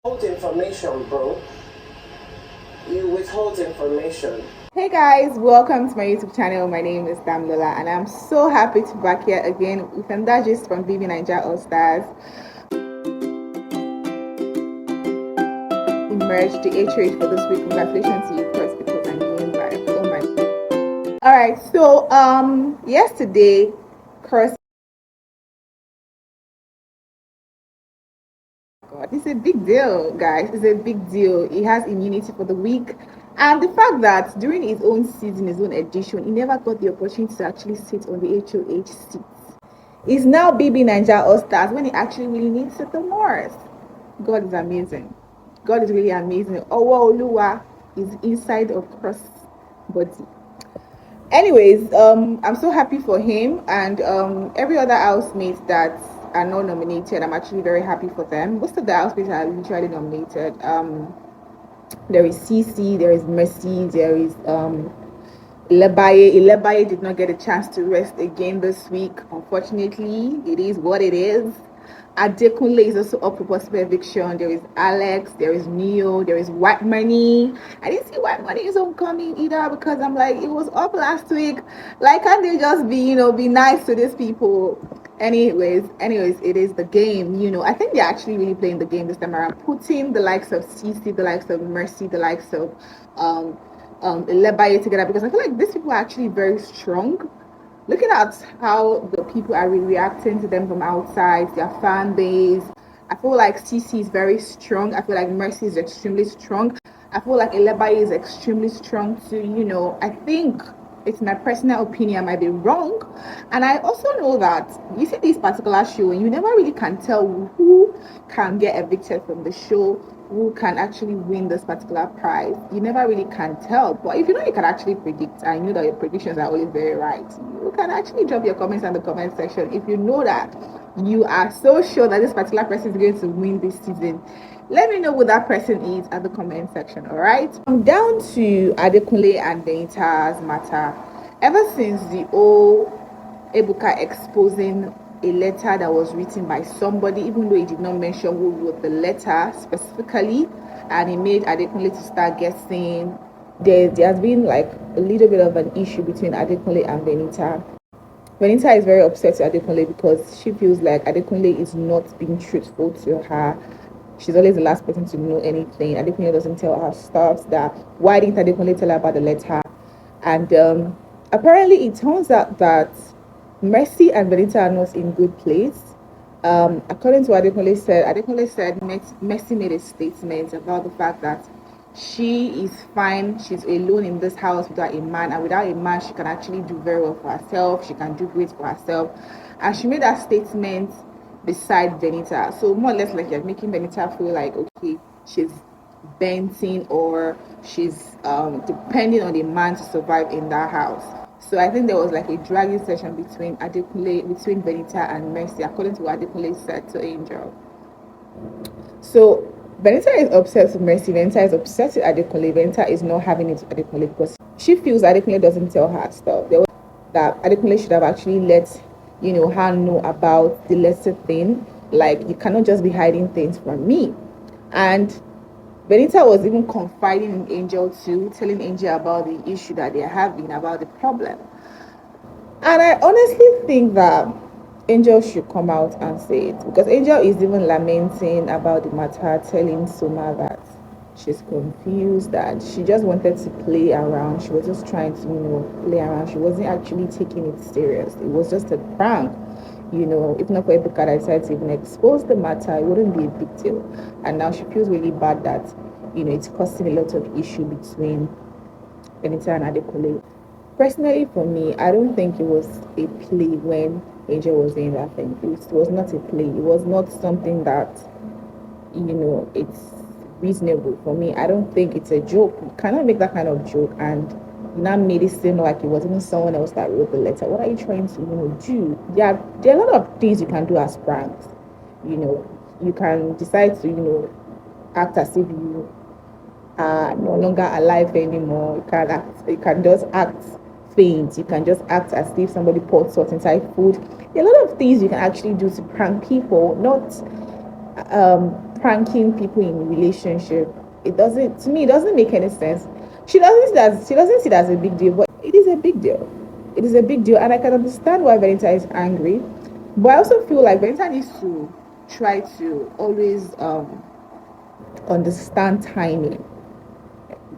Withhold information, bro. You withhold information. Hey guys, welcome to my YouTube channel. My name is Damlola and I'm so happy to be back here again with another gist from BBNaija All-Stars. Emerged the HOH for this week. Congratulations to you first because I'm doing right. Oh my. Alright, so yesterday Chris, God, it's a big deal, guys. It's a big deal. He has immunity for the week. And the fact that during his own season, his own edition, he never got the opportunity to actually sit on the HOH seat. He's now BBNaija All-Stars when he actually really needs it the most. God is amazing. God is really amazing. Owo Oluwa is inside of cross body. Anyways, I'm so happy for him and every other housemate that are not nominated. I'm actually very happy for them. Most of the housemates are literally nominated. There is CC, there is Mercy, there is Lebaye. Lebaye did not get a chance to rest again this week. Unfortunately, it is what it is. Adekunle is also up for possible eviction. There is Alex, there is Neo, there is White Money. I didn't see White Money is homecoming either because I'm like, it was up last week. Like, can't they just be, be nice to these people? Anyways, it is the game. I think they're actually really playing the game this time around, putting the likes of CC, the likes of Mercy, the likes of Lebaye together because I feel like these people are actually very strong. Looking at how the people are reacting to them from outside, their fan base, I feel like CC is very strong. I feel like Mercy is extremely strong. I feel like Lebaye is extremely strong too. I think it's my personal opinion. I might be wrong. And I also know that you see this particular show and you never really can tell who can get evicted from the show, who can actually win this particular prize. You never really can tell. But if you can actually predict, I know that your predictions are always very right. You can actually drop your comments in the comment section if you know that you are so sure that this particular person is going to win this season. Let me know who that person is at the comment section. All right. I'm down to Adekunle and Venita's matter. Ever since the old Ebuka exposing a letter that was written by somebody, even though he did not mention who wrote the letter specifically, and he made Adekunle to start guessing, there has been like a little bit of an issue between Adekunle and Venita. Venita is very upset with Adekunle because she feels like Adekunle is not being truthful to her. She's always the last person to know anything. Adekunle doesn't tell her stuff. That why didn't Adekunle tell her about the letter? And apparently it turns out that Mercy and Venita are not in good place. According to what Adekunle said Mercy made a statement about the fact that she is fine. She's alone in this house without a man, and without a man, she can actually do very well for herself. She can do great for herself, and she made that statement beside Venita. So more or less like you're making Venita feel like okay, she's venting or she's depending on a man to survive in that house. So I think there was like a dragging session between Venita and Mercy, according to what Adekunle said to Angel. So Venita is upset with Mercy. Venita is upset with Adekunle. Venita is not having it with Adekunle because she feels Adekunle doesn't tell her stuff. There was that Adekunle should have actually let her know about the lesser thing. Like, you cannot just be hiding things from me. And Venita was even confiding in Angel too, telling Angel about the issue that they're having, about the problem. And I honestly think that Angel should come out and say it because Angel is even lamenting about the matter, telling Soma that she's confused, that she just wanted to play around. She was just trying to, play around. She wasn't actually taking it serious. It was just a prank. If not for Ebuka that decided to even expose the matter, it wouldn't be a big deal. And now she feels really bad that, it's causing a lot of issue between Venita and Adekunle. Personally, for me, I don't think it was a play when Angel was saying that thing. It was not a play. It was not something that, it's reasonable for me. I don't think it's a joke. You cannot make that kind of joke and now made it seem like it was even someone else that wrote the letter. What are you trying to do? There are a lot of things you can do as pranks. You can decide to act as if you are no longer alive anymore. You can just act faint. You can just act as if somebody poured salt inside food. There are a lot of things you can actually do to prank people. Not pranking people in relationship. It doesn't, to me, it doesn't make any sense. She doesn't see that as a big deal, but it is a big deal. It is a big deal, and I can understand why Venita is angry. But I also feel like Venita needs to try to always understand timing.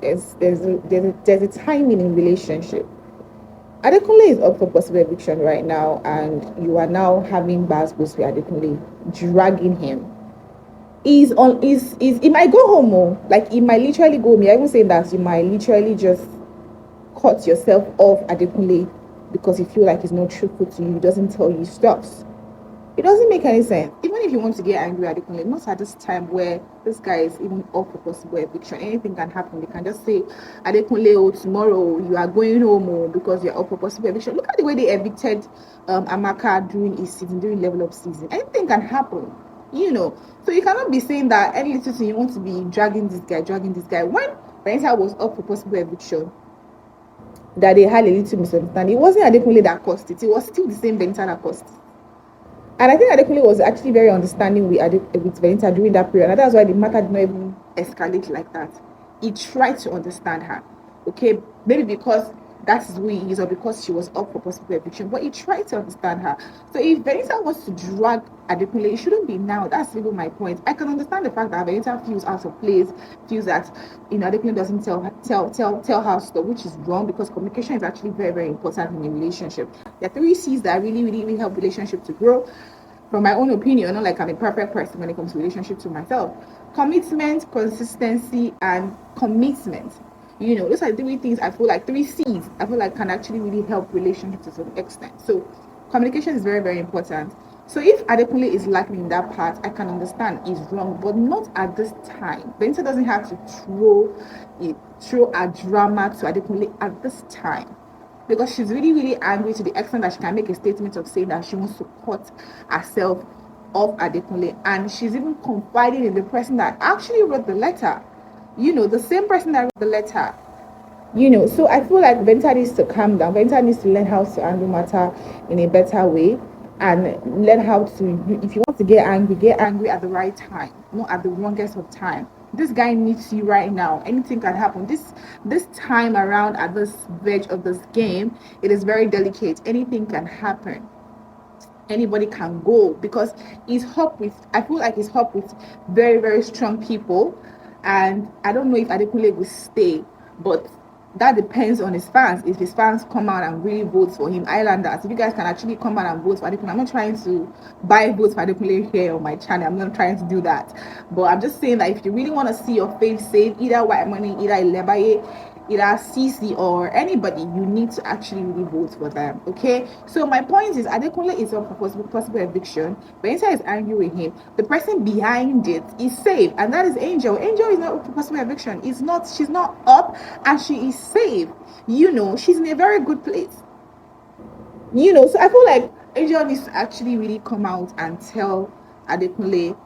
There's a timing in relationship. Adekunle is up for possible eviction right now, and you are now having bad boost with Adekunle, dragging him. Is he might go home, oh, like he might literally go home. You're even saying that you might literally just cut yourself off Adekunle because you feel like he's not truthful to you, he doesn't tell you stuff. It doesn't make any sense. Even if you want to get angry at Adekunle, not at this time where this guy is even up for possible eviction. Anything can happen. They can just say, Adekunle, oh, tomorrow you are going home, oh, because you're up for possible eviction. Look at the way they evicted Amaka during his season, during level up season. Anything can happen, you know. So you cannot be saying that any little thing you want to be dragging this guy. When Venita was up for possible eviction, that they had a little misunderstanding, it wasn't Adekunle that caused it. It was still the same Venita that caused it. And I think Adekunle was actually very understanding with Venita during that period. And that's why the matter did not even escalate like that. He tried to understand her. Okay, maybe because that's who he is, or because she was up for possible eviction, but he tried to understand her. So if Venita wants to drag Adekunle, it shouldn't be now. That's even my point. I can understand the fact that Venita feels out of place, feels that Adekunle doesn't tell her stuff, which is wrong, because communication is actually very, very important in a relationship. There are three C's that really, really, really help relationship to grow. From my own opinion, not like I'm a perfect person when it comes to relationship to myself. Commitment, consistency, and commitment. Those are three things I feel like, three C's I feel like can actually really help relationships to some extent. So communication is very, very important. So if Adekunle is lacking in that part, I can understand it's wrong, but not at this time. Venita doesn't have to throw a drama to Adekunle at this time, because she's really, really angry to the extent that she can make a statement of saying that she wants to cut herself off Adekunle, and she's even confiding in the person that actually wrote the letter. The same person that wrote the letter. So I feel like Venita needs to calm down. Venita needs to learn how to handle matter in a better way, and learn how to, if you want to get angry at the right time, not at the wrongest of time. This guy needs you right now. Anything can happen. This time around, at this verge of this game, it is very delicate. Anything can happen. Anybody can go, because I feel like he's up with very, very strong people, and I don't know if Adekunle will stay, but that depends on his fans. If his fans come out and really vote for him, Islanders, if you guys can actually come out and vote for Adekunle, I'm not trying to buy votes for Adekunle here on my channel. I'm not trying to do that, but I'm just saying that if you really want to see your face saved, either White Money, either Ilebaye, either CC, or anybody, you need to actually really vote for them. Okay, so my point is, Adekunle is up for possible eviction. Venita is angry with him. The person behind it is safe, and that is Angel. Angel is not up for possible eviction. She's not up, and she is safe. She's in a very good place. So I feel like Angel needs to actually really come out and tell Adekunle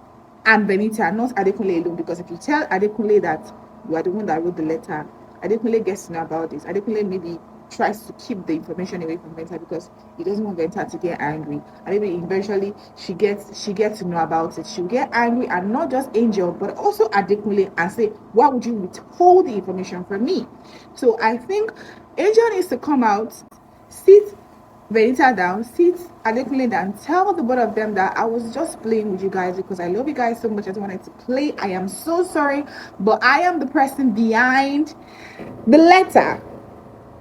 and Venita, not Adekunle alone, because if you tell Adekunle that you are the one that wrote the letter, Adekunle gets to know about this. Adekunle maybe tries to keep the information away from Venita because he doesn't want Venita to get angry, and maybe eventually she gets to know about it. She'll get angry, and not just Angel but also Adekunle, and say, why would you withhold the information from me? So I think Angel needs to come out, sit Venita down, sit Adekunle down, tell the both of them that I was just playing with you guys because I love you guys so much. I just wanted to play. I am so sorry, but I am the person behind the letter.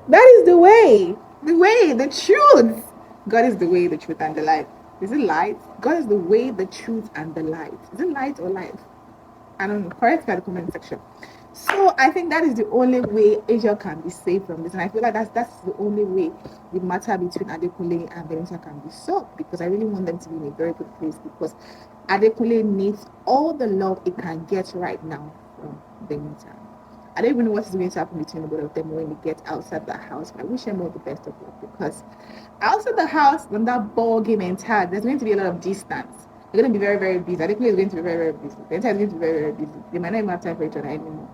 That is the way, the truth. God is the way, the truth, and the light. Is it light? God is the way, the truth, and the light. Is it light or life? I don't know. Correct me in the comment section. So I think that is the only way Angel can be saved from this, and I feel like that's the only way the matter between Adekunle and Venita can be solved, because I really want them to be in a very good place, because Adekunle needs all the love it can get right now from Venita. I don't even know what is going to happen between the both of them when they get outside the house, but I wish them all the best of luck, because outside the house, when that ball game enters, there's going to be a lot of distance. They're going to be very, very busy. Adekunle is going to be very, very busy. Venita is going to be very, very busy. They might not even have time for each other anymore.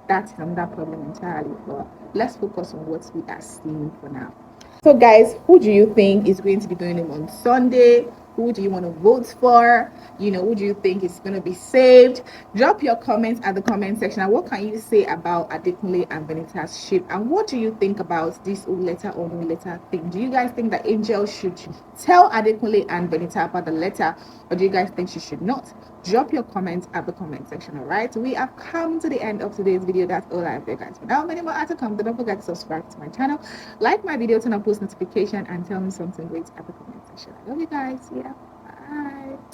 That's another problem entirely, but let's focus on what we are seeing for now. So guys, who do you think is going to be doing him on Sunday? Who do you want to vote for? You know, who do you think is going to be saved? Drop your comments at the comment section. And what can you say about Adekunle and Venita's ship? And what do you think about this letter or no letter thing? Do you guys think that Angel should tell Adekunle and Venita about the letter, or do you guys think she should not? Drop your comments at the comment section. All right, we have come to the end of today's video. That's all I have there, guys. For now, many more are to come. Don't forget to subscribe to my channel, like my video, turn on post notification, and tell me something great at the comment section. I love you guys. Yeah, bye.